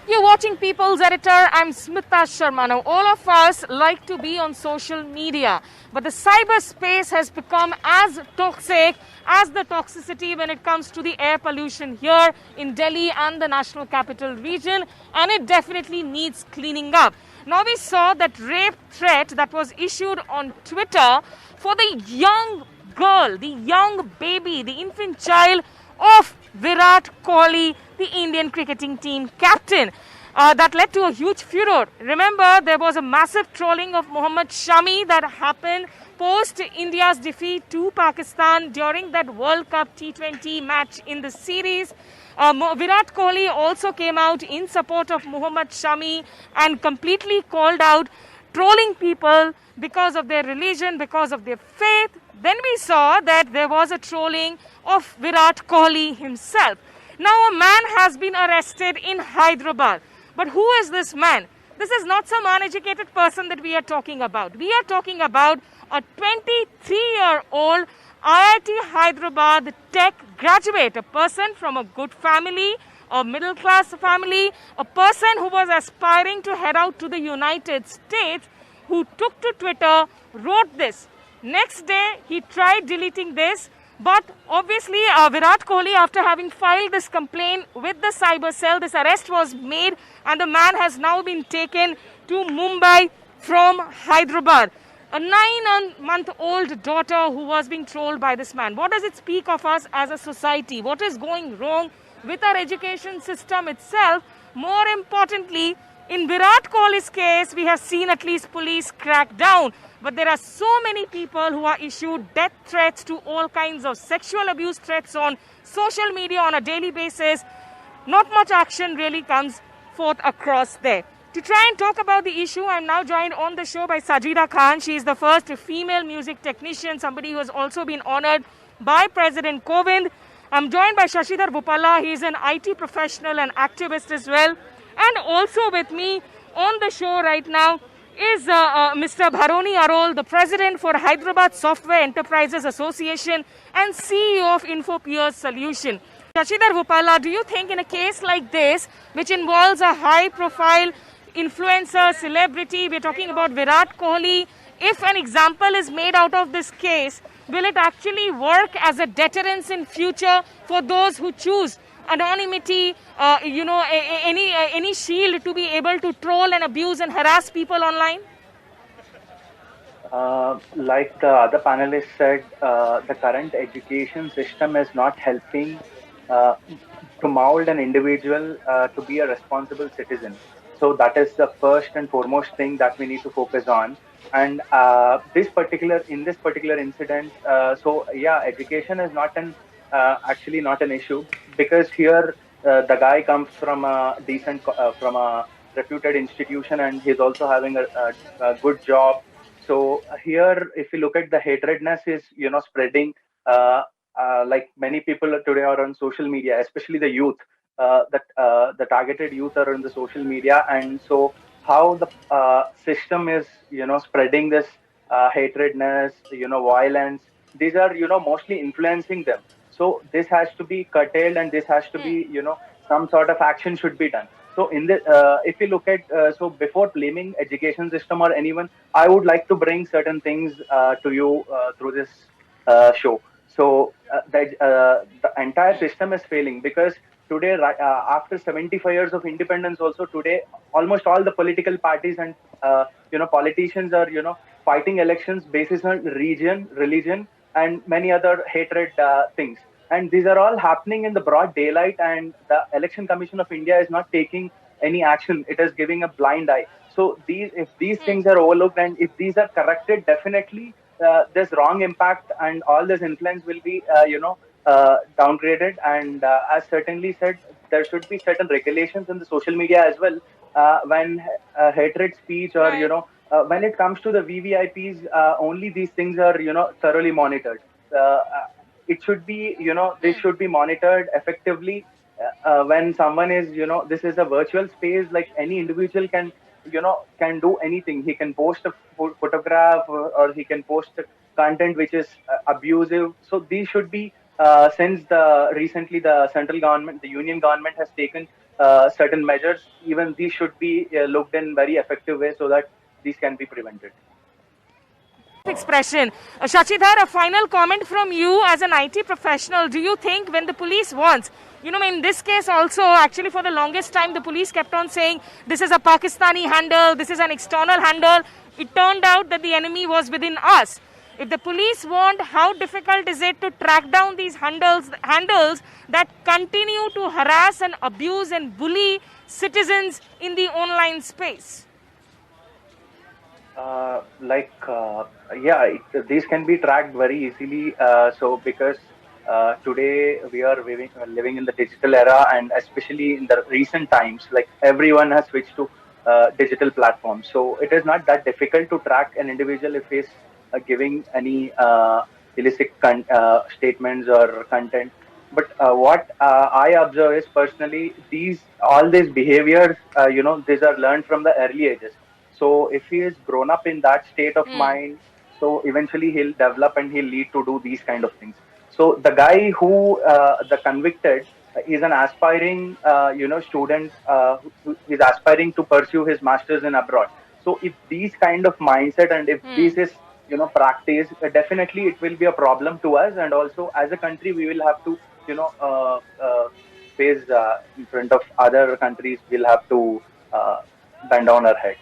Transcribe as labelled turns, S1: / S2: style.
S1: You're watching People's Editor. I'm Smita Sharma. Now, all of us like to be on social media, but the cyberspace has become as toxic as the toxicity when it comes to the air pollution here in Delhi and the National Capital Region, and it definitely needs cleaning up. Now, we saw that rape threat that was issued on Twitter for the young girl, the young baby, the infant child of Virat Kohli, the Indian cricketing team captain. That led to a huge furor. Remember, there was a massive trolling of Mohammad Shami that happened post India's defeat to Pakistan during that World Cup T20 match in the series. Virat Kohli also came out in support of Mohammad Shami and completely called out trolling people because of their religion, because of their faith. Then we saw that there was a trolling of Virat Kohli himself. Now a man has been arrested in Hyderabad. But who is this man? This is not some uneducated person that we are talking about. We are talking about a 23-year-old IIT Hyderabad tech graduate, a person from a good family, a middle class family, a person who was aspiring to head out to the United States, who took to Twitter, wrote this. Next day, he tried deleting this, but obviously Virat Kohli, after having filed this complaint with the cyber cell, this arrest was made and the man has now been taken to Mumbai from Hyderabad. A 9-month-old daughter who was being trolled by this man. What does it speak of us as a society? What is going wrong with our education system itself? More importantly, in Virat Kohli's case, we have seen at least police crack down. But there are so many people who are issued death threats to all kinds of sexual abuse threats on social media on a daily basis. Not much action really comes forth across there. To try and talk about the issue, I'm now joined on the show by Sajida Khan. She is the first female music technician, somebody who has also been honored by President Kovind. I'm joined by Shashidhar Bhupalla. He is an IT professional and activist as well. And also with me on the show right now is Mr. Bharoni Arol, the president for Hyderabad Software Enterprises Association and CEO of InfoPeers Solution. Shashidhar Bhupalla, do you think in a case like this, which involves a high-profile influencer, celebrity, we're talking about Virat Kohli, if an example is made out of this case, will it actually work as a deterrence in future for those who choose anonymity, any shield to be able to troll and abuse and harass people online?
S2: Like the other panelists said, the current education system is not helping to mold an individual to be a responsible citizen. So that is the first and foremost thing that we need to focus on. And in this particular incident, education is not actually not an issue, because here the guy comes from a from a reputed institution, and he's also having a good job. So here, if you look at the hatredness is spreading, like many people today are on social media, especially the youth. The targeted youth are on the social media, and so how the system is spreading this hatredness, violence. These are mostly influencing them. So this has to be curtailed, and this has to be some sort of action should be done. So in the if you look at so before blaming education system or anyone, I would like to bring certain things to you through this show. So the entire system is failing, because today, after 75 years of independence, also today, almost all the political parties and politicians are fighting elections basis on religion, and many other hatred things. And these are all happening in the broad daylight, and the Election Commission of India is not taking any action. It is giving a blind eye. So if these things are overlooked, and if these are corrected, definitely this wrong impact and all this influence will be downgraded. And as certainly said, there should be certain regulations in the social media as well when hatred speech or when it comes to the VVIPs, only these things are thoroughly monitored. It should be this should be monitored effectively. When someone is this is a virtual space, like any individual can do anything. He can post a photograph, or he can post content which is abusive. So these should be since recently the central government, the union government has taken certain measures, even these should be looked in very effective way so that these can be prevented.
S1: Expression. Shachidhar, a final comment from you as an IT professional. Do you think when the police wants, in this case also, actually for the longest time, the police kept on saying this is a Pakistani handle, this is an external handle. It turned out that the enemy was within us. If the police want, how difficult is it to track down these handles that continue to harass and abuse and bully citizens in the online space?
S2: These can be tracked very easily. Because today we are living in the digital era, and especially in the recent times, like everyone has switched to digital platforms. So it is not that difficult to track an individual if he's giving any illicit statements or content. But what I observe is personally, all these behaviors, these are learned from the early ages. So if he is grown up in that state of mind, so eventually he'll develop and he'll lead to do these kind of things. So the guy the convicted, is an aspiring, student who is aspiring to pursue his masters in abroad. So if these kind of mindset and if this is, practice, definitely it will be a problem to us. And also as a country, we will have to, face in front of other countries. We'll have to bend down our head.